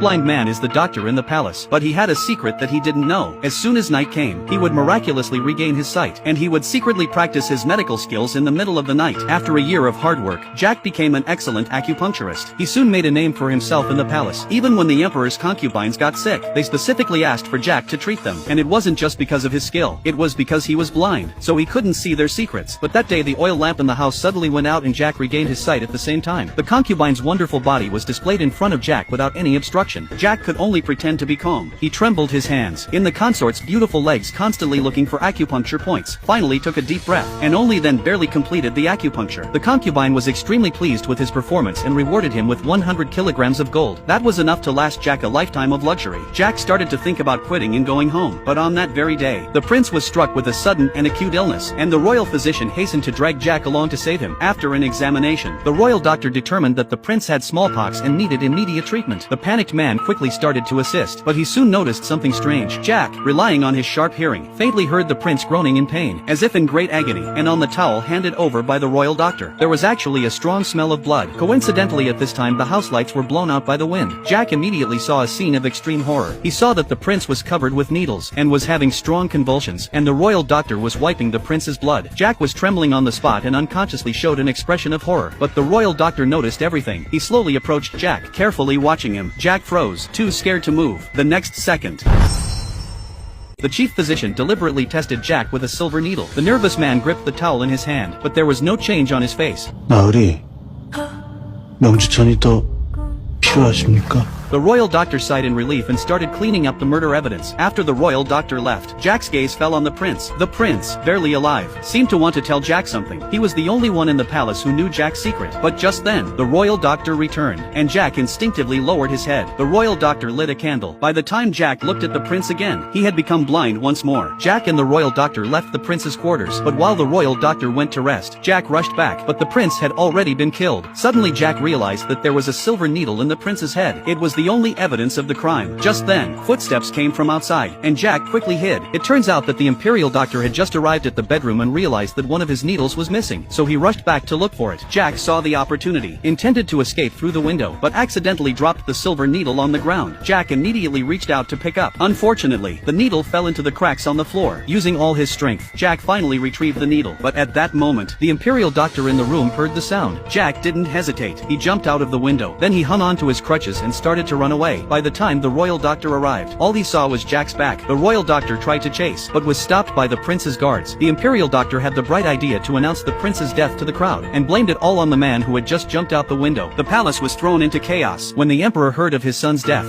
Blind man is the doctor in the palace, but he had a secret that he didn't know. As soon as night came, he would miraculously regain his sight, and he would secretly practice his medical skills in the middle of the night. After a year of hard work, Jack became an excellent acupuncturist. He soon made a name for himself in the palace. Even when the emperor's concubines got sick, they specifically asked for Jack to treat them, and it wasn't just because of his skill, it was because he was blind, so he couldn't see their secrets. But that day the oil lamp in the house suddenly went out and Jack regained his sight at the same time. The concubine's wonderful body was displayed in front of Jack without any obstruction. Jack could only pretend to be calm. He trembled his hands in the consort's beautiful legs, constantly looking for acupuncture points. Finally took a deep breath, and only then barely completed the acupuncture. The concubine was extremely pleased with his performance and rewarded him with 100 kilograms of gold. That was enough to last Jack a lifetime of luxury. Jack started to think about quitting and going home, but on that very day, the prince was struck with a sudden and acute illness, and the royal physician hastened to drag Jack along to save him. After an examination, the royal doctor determined that the prince had smallpox and needed immediate treatment. The panicked man quickly started to assist, but he soon noticed something strange. Jack, relying on his sharp hearing, faintly heard the prince groaning in pain, as if in great agony, and on the towel handed over by the royal doctor, there was actually a strong smell of blood. Coincidentally, at this time the house lights were blown out by the wind. Jack immediately saw a scene of extreme horror. He saw that the prince was covered with needles, and was having strong convulsions, and the royal doctor was wiping the prince's blood. Jack was trembling on the spot and unconsciously showed an expression of horror, but the royal doctor noticed everything. He slowly approached Jack, carefully watching him. Jack froze, too scared to move. The next second, the chief physician deliberately tested Jack with a silver needle. The nervous man gripped the towel in his hand, but there was no change on his face. 나으리, 명주천이 또 필요하십니까? The royal doctor sighed in relief and started cleaning up the murder evidence. After the royal doctor left, Jack's gaze fell on the prince. The prince, barely alive, seemed to want to tell Jack something. He was the only one in the palace who knew Jack's secret. But just then, the royal doctor returned, and Jack instinctively lowered his head. The royal doctor lit a candle. By the time Jack looked at the prince again, he had become blind once more. Jack and the royal doctor left the prince's quarters, but while the royal doctor went to rest, Jack rushed back, but the prince had already been killed. Suddenly Jack realized that there was a silver needle in the prince's head. It was the only evidence of the crime. Just then, footsteps came from outside, and Jack quickly hid. It turns out that the imperial doctor had just arrived at the bedroom and realized that one of his needles was missing, so he rushed back to look for it. Jack saw the opportunity, intended to escape through the window, but accidentally dropped the silver needle on the ground. Jack immediately reached out to pick up. Unfortunately, the needle fell into the cracks on the floor. Using all his strength, Jack finally retrieved the needle, but at that moment, the imperial doctor in the room heard the sound. Jack didn't hesitate. He jumped out of the window. Then he hung on to his crutches and started to run away. By the time the royal doctor arrived, all he saw was Jack's back. The royal doctor tried to chase, but was stopped by the prince's guards. The imperial doctor had the bright idea to announce the prince's death to the crowd, and blamed it all on the man who had just jumped out the window. The palace was thrown into chaos. When the emperor heard of his son's death,